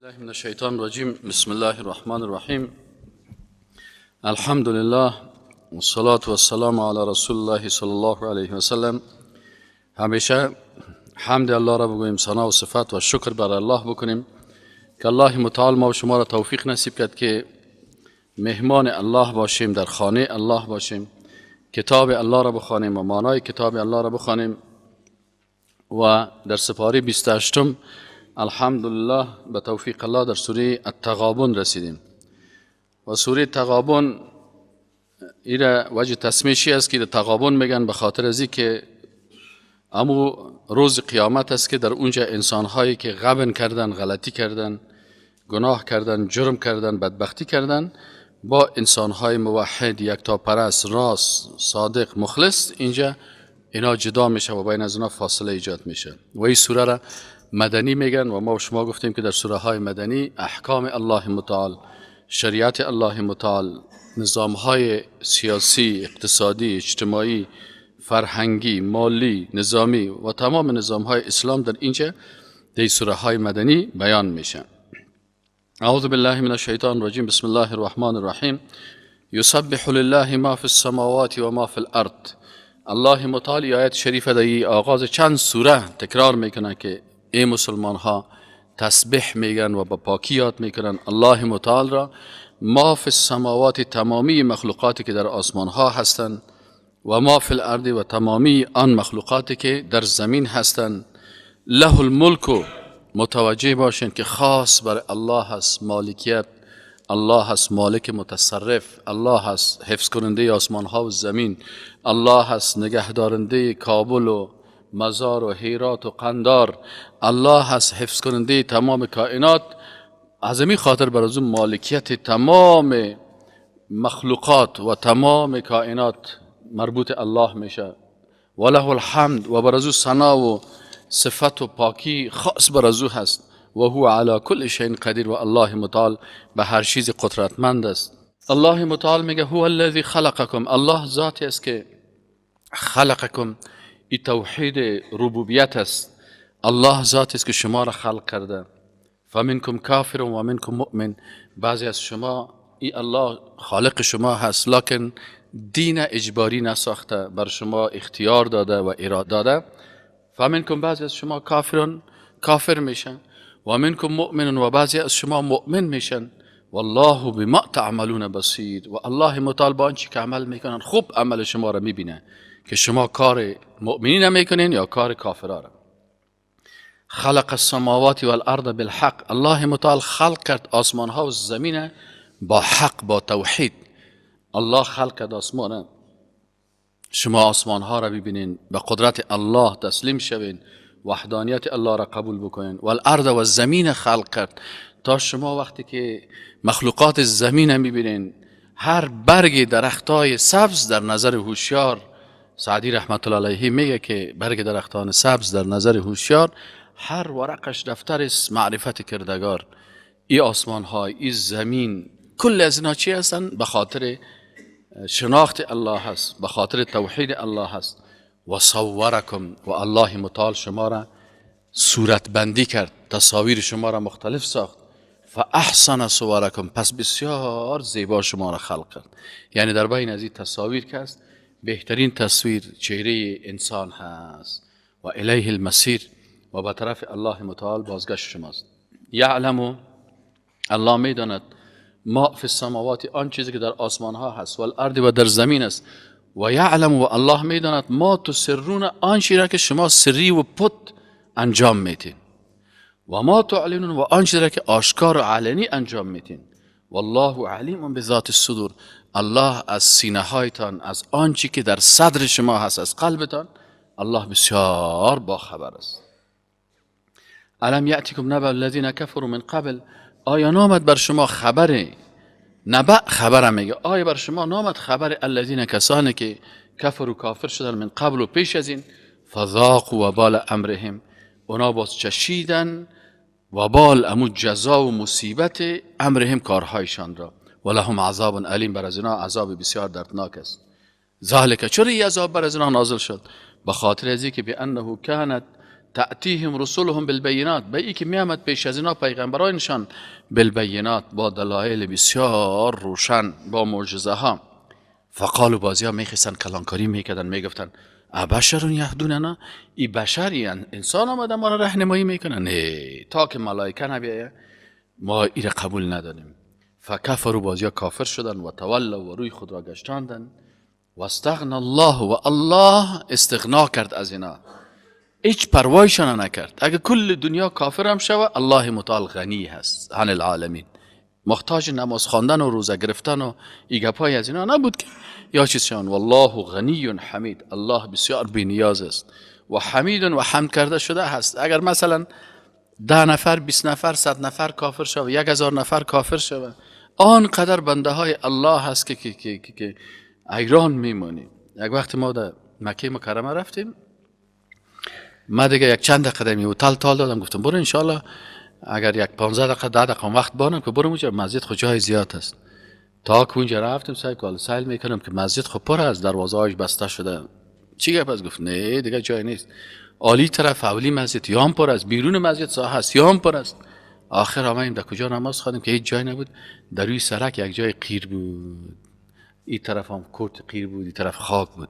الله من الشیطان الرجیم. بسم الله الرحمن الرحیم. الحمد لله والصلاة والسلام علی رسول الله صلی الله علیه و سلم. همیشه حمد الله را بگوییم، ثنا و صفت و شکر بر الله بکنیم که الله متعال ما و شما را توفیق نصیب کرد که مهمان الله باشیم، در خانه الله باشیم، کتاب الله را بخوانیم و معنای کتاب الله را بخوانیم. و در سپاره 28 الحمدلله به توفیق الله در سوره التغابن رسیدیم. و سوره التغابن ایره وجه تسمیشی است که تغابن میگن به خاطر ازی که امو روز قیامت است که در اونجا انسانهایی که غبن کردن، غلطی کردن، گناه کردن، جرم کردن، بدبختی کردن، با انسانهای موحد، یکتاپرست، راست، صادق، مخلص، اینجا اینا جدا میشه و بین از اونا فاصله ایجاد میشه. و این سوره را مدنی میگن و ما و شما گفتیم که در سوره های مدنی احکام الله متعال، شریعت الله متعال، نظام های سیاسی، اقتصادی، اجتماعی، فرهنگی، مالی، نظامی و تمام نظام های اسلام در اینجا در سوره های مدنی بیان میشه. اعوذ بالله من الشیطان الرجیم. بسم الله الرحمن الرحیم. یسبح لله ما فی السماوات و ما فی الارض. الله متعال آیت شریف در آغاز چند سوره تکرار میکنه که ای مسلمان ها تسبیح میگن و با پاکی یاد میکنن الله متعال را. ما فی السماوات، تمامی مخلوقاتی که در آسمان ها هستند، و ما فی الارض، و تمامی آن مخلوقاتی که در زمین هستند. له الملک، متوجه باشین که خاص بر الله هست مالکیت، الله هست مالک متصرف، الله هست حفظ کننده آسمان ها و زمین، الله هست نگهدارنده کابل و مزار و هیرات و قندار، الله هست حفظ کننده تمام کائنات. از این خاطر بر از اون مالکیت تمام مخلوقات و تمام کائنات مربوط الله میشه. وله الحمد، و بر از او ثنا و صفت و پاکی خاص بر از او هست. و هو علی کل شیء قدیر، و الله متعال به هر چیز قدرتمند است. الله متعال میگه هو الذی خلقکم، الله ذاتی است که خلقکم، این توحید ربوبیت است. الله ذاتی است که شما را خلق کرده. فمنکم کافر و منکم مؤمن، بعضی از شما ای الله خالق شما هست لکن دین اجباری نساخته، بر شما اختیار داده و اراده داده. فمنکم، بعضی از شما کافرون، کافر میشن، و منکم مؤمن، و بعضی از شما مؤمن میشن. والله بما تعملون بصیر، و الله متعال با آنچه که عمل میکنن خوب عمل شما را میبینه که شما کار مؤمنین نمیکنین یا کار کافرا را. خلق السماوات والارض بالحق، الله متعال خلق کرد آسمان ها و زمین با حق، با توحید. الله خلق کرد آسمان، شما آسمان ها را ببینین، به قدرت الله تسلیم شوین، وحدانیت الله را قبول بکنین. والارض، و زمین خلق کرد تا شما وقتی که مخلوقات زمین میبینین، هر برگ درختای سبز در نظر هوشیار، سعدی رحمت الله علیه میگه که برگ درختان سبز در نظر هوشیار هر ورقش دفتر است معرفت کردگار. ای آسمان های، ای زمین، کل از اینا چی هستن؟ به خاطر شناخت الله هست، به خاطر توحید الله هست. و صورکم، و الله متعال شما را صورت بندی کرد، تصاویر شما را مختلف ساخت. فاحسن صورکم، پس بسیار زیبا شما را خلق کرد. یعنی در بین از این تصاویر که است، بهترین تصویر چهره انسان هست. و الیه المصیر، و به طرف الله متعال بازگشت شماست. یعلم، الله میداند، ما فی السماوات، آن چیزی که در آسمان ها هست، والارض، و در زمین است. و یعلم، و الله میداند، ما تسرون، آن چیزی را که شما سری و پت انجام میتین. و ما تعلنون، و آن چیزی را که آشکار و علنی انجام میتین. والله علیم بذات الصدور، الله از سینه هایتان، از آن چیزی که در صدر شما هست، از قلبتان، الله بسیار با خبر است. الم یأتیکم نبأ الذین کفروا من قبل، آیا نامد بر شما خبر نبأ، خبر میگه، آیا بر شما نامد خبر الذین، کسانی که کفر و کافر شدن من قبل و پیش از این، فذاقوا وبال امرهم، اونا باز چشیدن وبال، امو جزا و مصیبت امرهم، کارهایشان را. ولهم عذاب علیم، بر از اینا عذاب بسیار دردناک است. ذالک، چرا این عذاب بر از اینا نازل شد؟ به خاطر ازی که بانه کانت تأتیهم رسولهم بالبینات، به ای که میامد پیش از اینا پیغمبرانشان بالبینات، با دلایل بسیار روشن، با معجزه ها. فقالوا بازی ها میخستن کلانکاری میکردن، میگفتن ابشر یهدوننا، ای بشری انسان آمده ما را راهنمایی میکنن؟ نه، تا که ملائکه نبیه ما این قبول نداریم. فکفروا بازی ها کافر شدن و تولوا و روی خود را گشتاندن. و استغنى الله، و الله استغنا کرد از اینا، هیچ پروایشان نکرد. اگه کل دنیا کافر هم شود، الله متعال غنی هست عن العالمین، محتاج نماز خواندن و روزه گرفتن و ایگپای از اینا نبود که یا چیزشان. والله غنی حمید، الله بسیار بی نیاز است و حمید و حمد کرده شده هست. اگر مثلا 10 نفر 20 نفر 100 نفر کافر شود، 1000 نفر کافر شود، آنقدر بنده های الله هست که ایران میمونیم. یک وقت ما در مکه مکرمه رفتیم، ما دیگه یک چند قدمی هتل تال دادم، گفتم برو انشالله اگر یک 15 دقیقه 10 دقیقه وقت بانم که برم اونجا، مسجد خود جای زیاد است. تا که اونجا رفتم سعی کردم سیل میکنم که مسجد خود پر است، دروازه هایش بسته شده. چی گپ است؟ گفت نه دیگه جای نیست. عالی طرف اولی مسجد یام پر است، بیرون مسجد ساحه است یام پر است. آخر آمدیم در کجا نماز خواندیم که هیچ جای نبود. در روی سرک یک جای قیر بود، این طرف هم کوت قیر بود، این طرف خاک بود.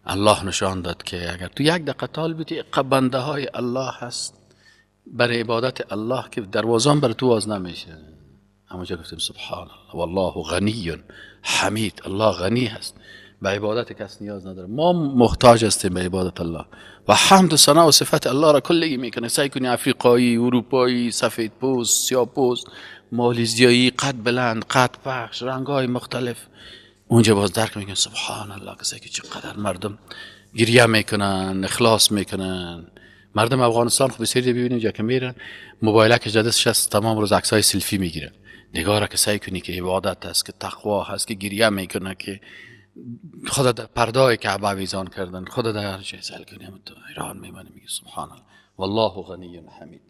الله نشان داد که اگر تو یک دقیقه طالب بودی، بنده های الله هست برای عبادت الله که دروازان بر تو باز نمیشه. همونجا گفتیم سبحان الله والله غنی حمید، الله غنی هست، به عبادت کس نیاز نداره. ما محتاج هستیم به عبادت الله و حمد و ثنا و صفت الله را کلگی میکنه. سعی کنی افریقایی، اروپایی، سفید پوست، سیاه پوست، مالیزیایی، قد بلند، قد پخش، رنگ‌های مختلف، اونجا باز درک میکنن سبحان الله کسی که چقدر مردم گریه میکنن، اخلاص میکنن. مردم افغانستان خب بسیاری ببینید جا که میرن موبایلک جدیدش هست، تمام روز عکسای سلفی میگیرن. نگاه را که سعی کنی که عبادت هست، که تقوا هست، که گریه میکنه، که خدا در پردای کعبه ویزان کردن، خدا در هر چیز سعی کنی، تو ایران میمانی میگه سبحان الله والله غنی حمید.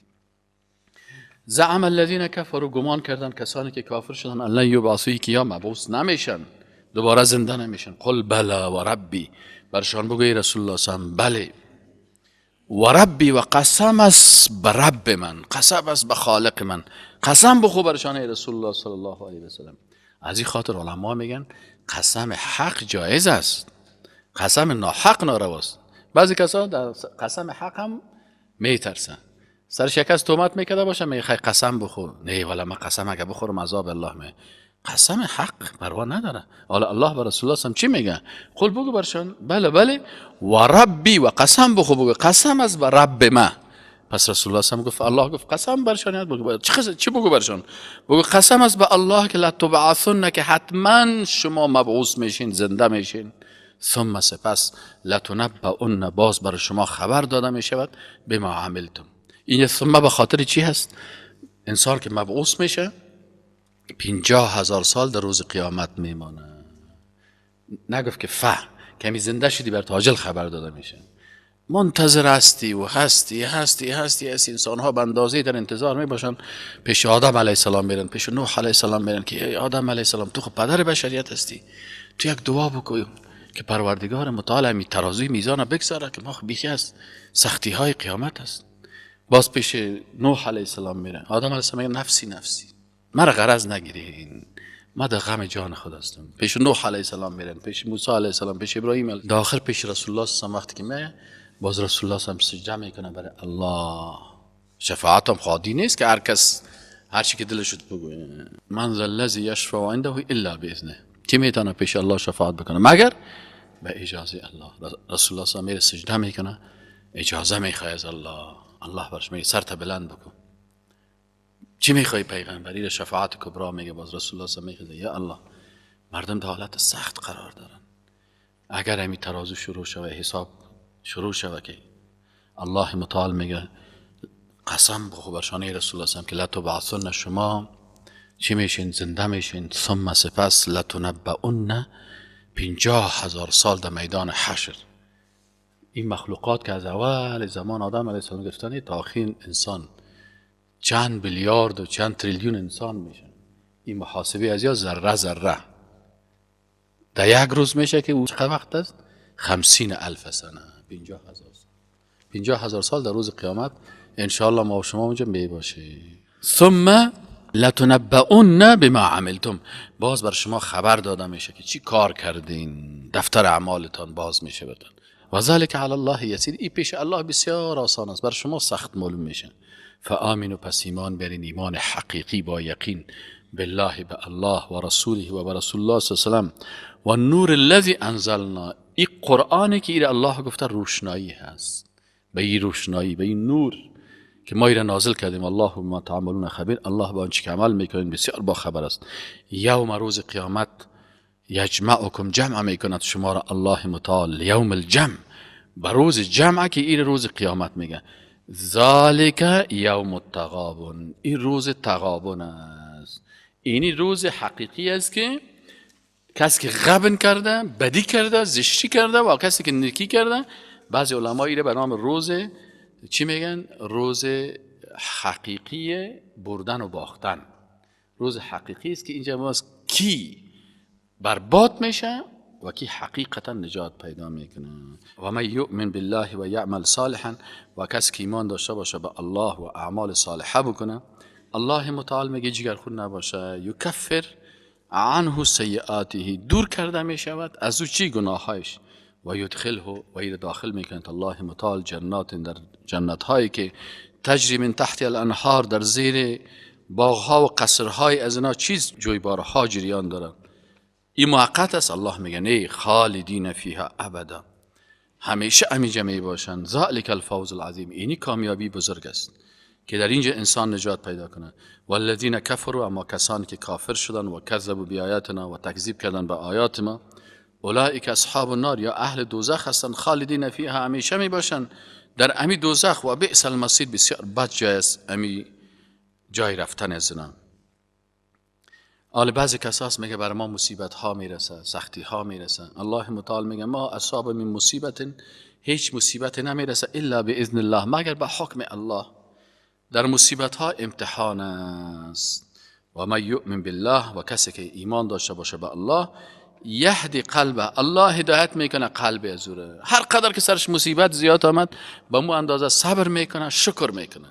زعم الذين كفروا، گمان کردن کسانی که کافر شدن، ان لن یبعثوا، که یا مبعوث نمیشن، دوباره زنده نمیشن. قل بلا و ربی، برشان بگوی رسول الله صلی الله علیه و بله و ربی، و قسم است به رب من، قسم است به خالق من، قسم بخو برشان رسول الله صلی الله علیه و سلم. از این خاطر علما میگن قسم حق جایز است، قسم ناحق نارواست. بعضی کسا در قسم حق هم میترسن، سر شکست تومت میکرده باشن، میگه خیلی قسم بخور. نه والا من قسم اگه بخورم عذاب الله می، قسم حق پروا نداره. حالا الله و رسول الله هم چی میگه؟ قل بگو برشان بله بله و ربی، و قسم بخو، بگو قسم از به رب ما. پس رسول الله هم گفت، الله گفت قسم برشان، بگو چی بگو برشان؟ بگو قسم از به الله که لتبعثن، که حتما شما مبعوث میشین، زنده میشین. ثم سپس لتنبؤن، باز برای شما خبر داده میشود بما عملتم. این ثم به خاطر چی هست؟ انسان که مبعوث میشه 50,000 سال در روز قیامت میمانه. نگفت که کمی زنده شدی بر تاجل خبر داده میشه. منتظر هستی و هستی انسان ها به اندازه در انتظار می باشن پیش آدم علیه السلام میرن، پیش نوح علیه السلام میرن که ای آدم علیه السلام تو خب پدر بشریت هستی، تو یک دعا بکن که پروردگار متعال می ترازوی میزان بگذاره که ما خب بیخی از سختی های قیامت است. باز پیش نوح علیه السلام میرن، آدم علیه السلام میگه نفسی مرا غرض نگیرین، ما در غم جان خود هستم. پیش نوح علیه السلام میرن، پیش موسی علیه السلام، پیش ابراهیم علیه السلام، آخر پیش رسول الله صلی الله علیه و وقتی که میه باز رسول الله هم سجده میکنه برای الله. شفاعت هم خادی نیست که هر کس هر چی که دلش بگه. من ذا الذی یشفع عنده الا باذنه، کی میتونه پیش الله شفاعت بکنه مگر به اجازه الله. رسول الله میره سجده میکنه، اجازه میخواد از الله. الله برش میگه سرت بلند بکن، چی میخوای پیغمبری؟ شفاعت کبرا میگه. باز رسول الله میگه یا الله مردم در حالت سخت قرار دارن، اگر همین ترازو شروع شود، حساب شروع شود، که الله متعال میگه قسم بخو برشانه رسول الله که لتبعثن، شما چی میشین؟ زنده میشین. ثم سپس لتنبؤن، 50,000 سال در میدان حشر. این مخلوقات که از اول زمان آدم علیه السلام گرفتن تا آخرین انسان چند بیلیارد و چند تریلیون انسان میشن. این محاسبه از یا ذره ذره در یک روز میشه که او چقدر وقت است؟ 50,000 سنه. 50,000 سال. 50,000 سال در روز قیامت انشاءالله ما و شما اونجا می باشیم. ثم لتنبؤن بما عملتم، باز بر شما خبر داده میشه که چی کار کردین، دفتر اعمالتان باز میشه بدن. و ذلک علی الله یسیر، این پیش الله بسیار آسان است، بر شما سخت معلوم میشه. فآمنوا، پس ایمان برین، ایمان حقیقی با یقین، بالله، به الله و رسوله و به رسول الله صلی الله علیه و سلم، و النور الذی انزلنا، این قرآنی که این الله گفته روشنایی هست، به این روشنایی، به این نور که ما ایره نازل کردیم. الله بما تعملون خبیر، الله با آنچه که عمل میکنین بسیار با خبر است. یوم، روز قیامت، یجمعکم، جمع میکند شما را الله متعال، یوم الجمع، به روز جمع که این روز قیامت میگه. ذالک یوم التغابن، این روز تغابن است. اینی روز حقیقی است که کسی که غبن کرده، بدی کرده، زشتی کرده و کسی که نیکی کرده، بعضی علما ایره به نام روز چی میگن؟ روز حقیقی بردن و باختن. روز حقیقی است که اینجا باز کی برباد میشه و کی حقیقتا نجات پیدا میکنه. و من یؤمن بالله و یعمل صالحا، و کسی که ایمان داشته باشه به الله و اعمال صالحه بکنه، الله متعال میگه جگر خود نباشه، یکفر عنه سیئاته، دور کرده میشود از او چی؟ گناهایش، و یدخله، و ایره داخل میکنه الله متعال جنات، در جنت هایی که تجری من تحت الانهار، در زیر باغها و قصرهای از اینا چیز جویبارها جریان دارن. این موقت است، الله میگه نه، خالدین فیها ابدا، همیشه همینجا می باشن. ذالک الفوز العظیم، اینی کامیابی بزرگ است که در اینجا انسان نجات پیدا کنه. والذین کفروا، اما کسانی که کافر شدن و کذبوا بآیاتنا، و تکذیب کردن به آیات ما، اولئک اصحاب النار، یا اهل دوزخ هستن، خالدین فیها، همیشه می باشن در امی دوزخ، و بئس المصیر، بسیار بد جای است امی جای رفتن از اینا. بعضی کساس میگه بر ما مصیبت ها میرسه، سختی ها میرسه. الله متعال میگه ما اصاب من مصیبت، هیچ مصیبت نمیرسه الا باذن الله، مگر به حکم الله. در مصیبت ها امتحان است. و من یؤمن بالله، و کسی که ایمان داشته باشه به الله، یهدی قلبه، الله هدایت میکنه قلب ازوره. هر قدر که سرش مصیبت زیاد آمد، به مو اندازه صبر میکنه، شکر میکنه.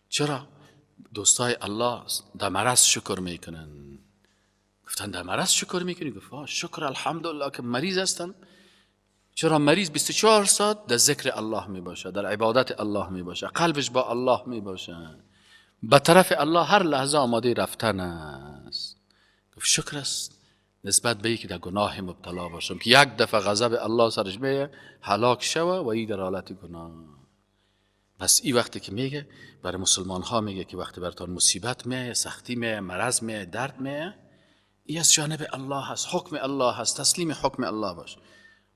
چرا؟ دوستای الله در مرض شکر میکنن. گفتن در مرض شکر میکنی؟ گفت شکر الحمدلله که مریض هستن. چرا؟ مریض 24 ساعت در ذکر الله میباشه، در عبادت الله میباشه، قلبش با الله میباشه، به طرف الله هر لحظه آماده رفتن است. گفت شکر است نسبت به اینکه در گناه مبتلا باشم که یک دفعه غضب الله سرش بیه، هلاک شوه و این در حالت گناه. پس این وقتی که میگه برای مسلمان ها میگه که وقتی براتون مصیبت میه، سختی میه، مرض میه، درد میه، این از جانب الله هست، حکم الله هست، تسلیم حکم الله باش.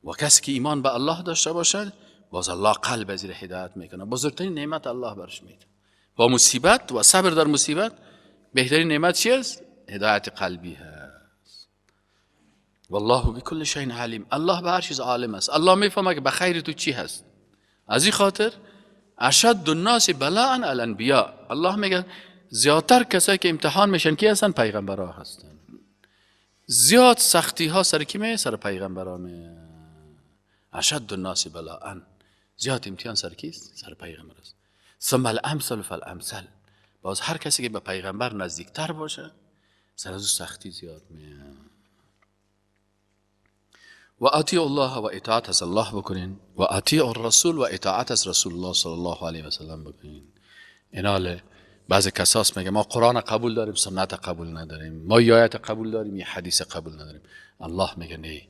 و کسی که ایمان به الله داشته باشد، باز الله قلب از این هدایت میکنه. بزرگترین نعمت الله برش میده. با مصیبت و صبر در مصیبت، بهترین نعمت چی است؟ هدایت قلبی هست. والله بكل شيء علیم، الله به هر چیز عالم است. الله میفهمه که به خیر تو چی هست. از این خاطر اشد الناس بلاء الانبیاء، الله میگه زیادتر کسایی که امتحان میشن کی هستن؟ پیغمبرها هستن. زیاد سختی ها سر کی میه؟ سر پیغمبرانه. اشد الناس بلاء، زیاد امتحان سر کیست؟ سر پیغمبر است. ثم الامثل فالامثل، باز هر کسی که به پیغمبر نزدیکتر باشه سر از سختی زیاد میه. و اطیع الله، و اطاعت از الله بکنین، و اطیع الرسول، و اطاعت از رسول الله صلی الله علیه و سلم بکنین. ایناله بعضی کساس میگه ما قرآن قبول داریم، سنت قبول نداریم، ما آیات قبول داریم، یه حدیث قبول نداریم. الله میگه نه،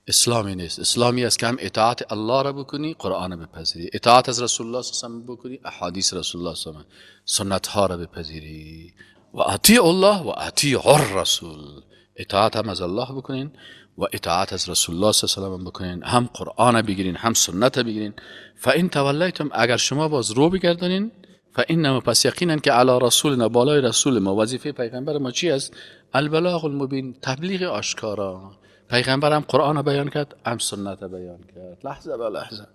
اسلامی نیست. اسلامی است که هم اطاعت الله را بکنی، قرآن را بپذیری، اطاعت از رسول الله صلی الله علیه و سلم بکنی، احادیث رسول الله صلی الله علیه و سلم، سنت ها را بپذیری. و اطیع الله و اطیع الرسول، اطاعت هم از الله بکنین و اطاعت از رسول الله صلی الله علیه و سلم بکنین، هم قرآن بگیرین هم سنت بگیرین. فان تولیتم، اگر شما باز رو بگردانین، فانما، پس یقینا که علی رسولنا، بالای رسول ما، وظیفه پیغمبر ما چی است؟ البلاغ المبین، تبلیغ آشکارا. پیغمبر هم قرآن بیان کرد، هم سنت بیان کرد، لحظه به لحظه،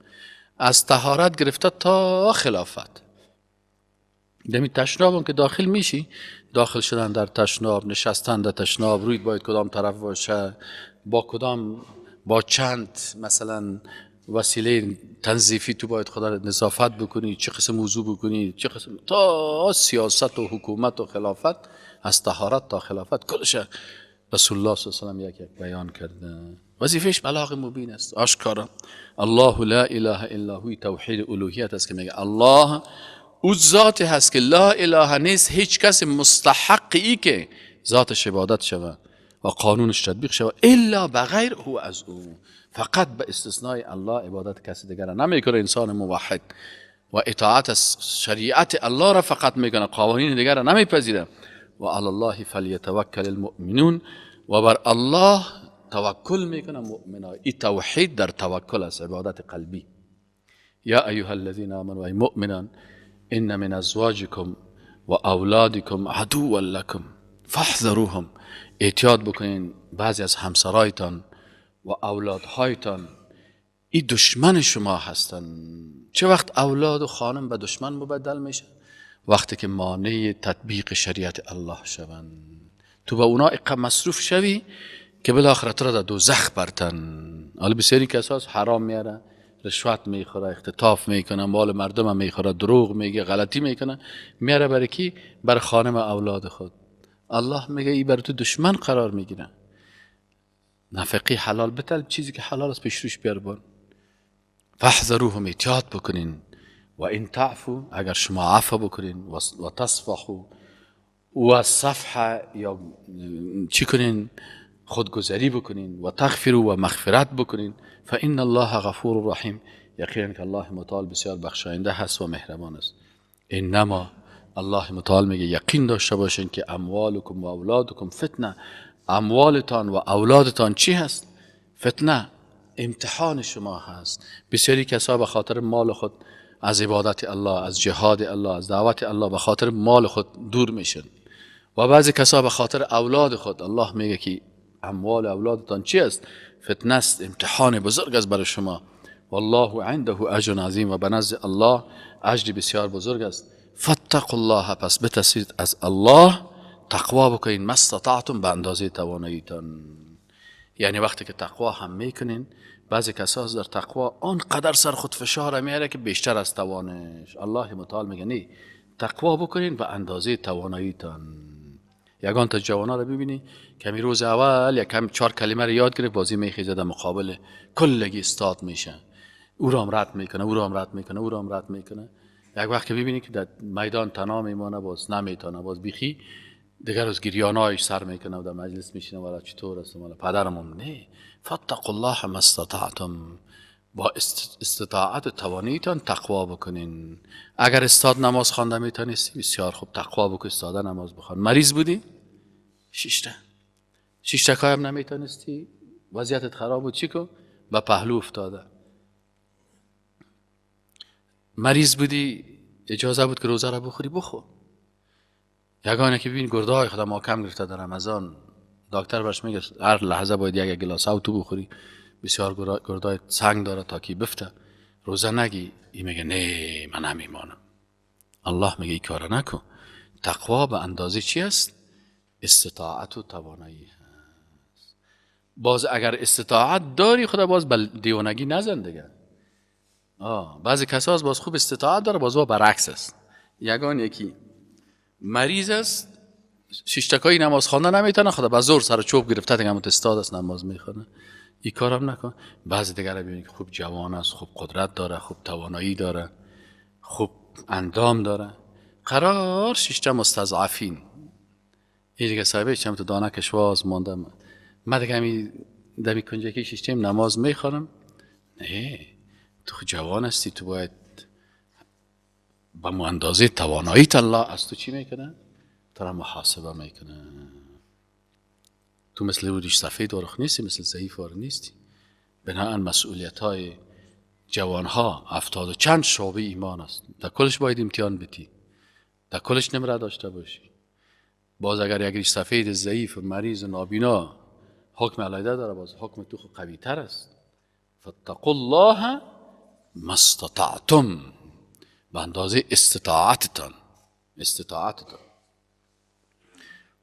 از طهارت گرفته تا خلافت. دمی تشناب که داخل میشی، داخل شدن در تشناب، نشستن در تشناب، روی باید کدام طرف باشه، با کدام، با چند مثلا وسیله تنظیفی تو باید خدا نظافت بکنی، چه قسم وضو بکنی، چه قسم تا سیاست و حکومت و خلافت، از طهارت تا خلافت کلش رسول الله صلی الله علیه و یک بیان کرده. وظیفش بلاغ مبین است، آشکارا. الله لا اله الا هو، توحید الوهیت است که میگه الله او ذات هست که لا اله نیست هیچ کس مستحقی که ذاتش عبادت شود و قانونش تطبیق شود الا بغیر هو، از او فقط به استثنای الله عبادت کسی دیگر نمیکنه. انسان موحد و اطاعت از شریعت الله را فقط میکنه، قوانین دیگر را نمیپذیره. و علی الله فلیتوکل المؤمنون، و بر الله توکل میکنه مؤمنان. این توحید در توکل است، عبادت قلبی. یا ایها الذین آمنوا، ای مؤمنان، ان من ازواجکم و اولادکم عدوا لکم فاحذروهم، احتیاط بکنین بعضی از همسرایتان و اولادهایتان این دشمن شما هستن. چه وقت اولاد و خانم به دشمن مبدل میشه؟ وقتی که مانع تطبیق شریعت الله شوند. تو به اونا اقا مصروف شوی که بالاخره تو را در دوزخ برتن. حالا بسیاری کساس حرام میاره، رشوت میخوره، اختطاف میکنه، مال مردم میخوره، دروغ میگه، غلطی میکنه، میاره برای کی؟ بر خانم اولاد خود. الله میگه ای بر تو دشمن قرار میگیره. نفقی حلال بتل، چیزی که حلال است پیش روش بیار بر. فاحذروهم، احتیاط بکنین. و این تعفو، اگر شما عفو بکنین و تصفحوا و صفحه یا چی کنین، خودگذری بکنین، و تغفروا و مغفرت بکنین، فان الله غفور رحیم، یقینا که الله متعال بسیار بخشاینده هست و مهربان است. انما الله متعال میگه یقین داشته باشین که اموالکم و اولادکم فتنه، اموالتان و اولادتان چی هست؟ فتنه، امتحان شما هست. بسیاری کسا به خاطر مال خود از عبادت الله، از جهاد الله، از دعوت الله به خاطر مال خود دور میشن، و بعضی کسا به خاطر اولاد خود. الله میگه که اموال اولادتان چی است؟ فتنه است، امتحان بزرگ است برای شما. والله عنده اجر عظیم، و به نزد الله اجر بسیار بزرگ است. فاتقوا الله، پس بترسید از الله، تقوا بکنین، ما استطعتم، به اندازه تواناییتان. یعنی وقتی که تقوا هم میکنین، بعضی کسا در تقوا آنقدر سر خود فشار میاره که بیشتر از توانش. الله متعال میگه نه، تقوا بکنین به اندازه تواناییتان. یگان تا جوانا رو ببینی کمی روز اول یک کم 4 کلمه رو یاد گرفت، بازی میخیزه در مقابل کلگی استاد میشه، او را هم رد میکنه، او را هم رد میکنه، او را هم رد میکنه. یک وقت که ببینی که در میدان تنها میمانه، باز نمیتونه، باز بیخی دیگر از گریانایش سر میکنه و در مجلس میشینه، والا چطور است، والا پدرمون. نه، فاتقوا الله ما استطعتم، با استطاعت توانیتان تقوا بکنین. اگر استاد نماز خوانده میتونستی، بسیار خوب، تقوا بکن، استاد نماز بخوان. مریض بودی، 6 تا هم نمیتونستی، وضعیتت خراب بود، چی کن؟ به پهلو افتاده. مریض بودی، اجازه بود که روزه را بخوری، بخور. یگانه که ببین گرده های خدا ما کم گرفته در رمضان، دکتر برش میگه هر لحظه باید یک گلاس تو بخوری، بسیار گردای سنگ داره تا کی بفته، روزه نگی. این میگه نه من نمیمانم. الله میگه این کار نکن. تقوا به اندازه چی است؟ استطاعت و توانایی هست. باز اگر استطاعت داری، خدا باز به دیوانگی نزن دیگه. بعضی کسا باز خوب استطاعت داره، باز برعکس است. یگان یکی مریض است، 6 تکایی نماز خوانده نمیتونه، خدا به زور سر چوب گرفته دیگه استاد است نماز میخونه. این کارم نکن. بعضی دیگر رو ببینید که خوب جوان است، خوب قدرت داره، خوب توانایی داره، خوب اندام داره، قرار 6 تا مستضعفین. این دیگه صاحبه چم تو دانه کشواز ماندم، من دیگه همی دمی کنجکی 6 نماز میخونم. نه، تو جوان هستی، تو باید با اندازه تواناییت الله از تو چی میکنه؟ تو را محاسبه میکنه. تو مثل رویش سفید و رخ نیستی، مثل ضعیف وار نیستی. بنابراین مسئولیت های جوان ها 70 و چند شعبه ایمان است، در کلش باید امتحان بتی، در کلش نمره داشته باشی. باز اگر یک ریش سفید ضعیف و مریض و نابینا حکم علیده داره، باز حکم تو قوی تر است. فاتقوا الله ما استطعتم، به اندازه استطاعتتان.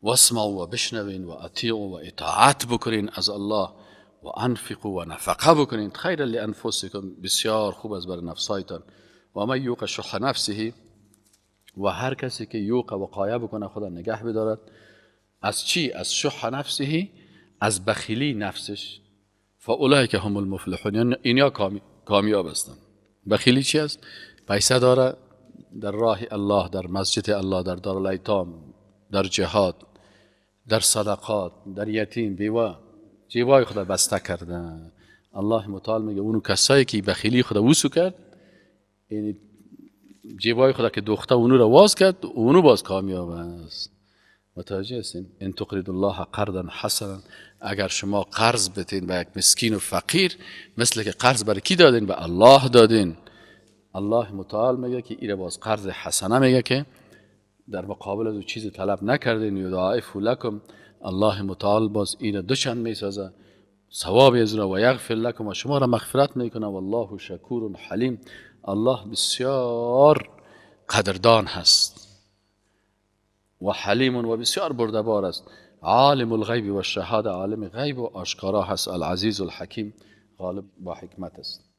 واسمعوا و بشنوین و اطیعوا و اطاعت بکنین از الله. و انفقوا و نفقه بکنید خیر لانفسکم، بسیار خوب است برای نفسایتان. و من یوق شح نفسه، و هر کسی که یوق وقایه بکنه خدا نگه بدارد از چی؟ از شح نفسه، از بخیلی نفسش. فاولئک هم المفلحون، یعنی اینیا کامیاب هستند. بخیلی چی است؟ پیسه داره در راه الله، در مسجد الله، در دارالایتام، در جهاد، در صدقات، در یتیم بیوه، جیبای خدا بسته کردن. الله متعال میگه اونو کسایی که بخیلی خدا وسو کرد، یعنی جیبای خدا که دوخته اونو را واز کرد، اونو باز کامیاب است. متوجه هستین؟ ان تقرضوا الله قرضا حسنا، اگر شما قرض بتین به یک مسکین و فقیر، مثل که قرض برای کی دادین؟ به الله دادین. الله متعال میگه که این باز قرض حسنه میگه که در مقابل از چیز طلب نکردین، یضاعف لکم، الله متعال باز این دوچند میسازه، ثواب از را و یغفر لکم، و شما را مغفرت میکنه. والله شکور حلیم، الله بسیار قدردان هست و حلیم و بسیار بردبار است. عالم الغیب و الشهاده، عالم غیب و آشکارا هست. العزیز الحکیم، غالب با حکمت است.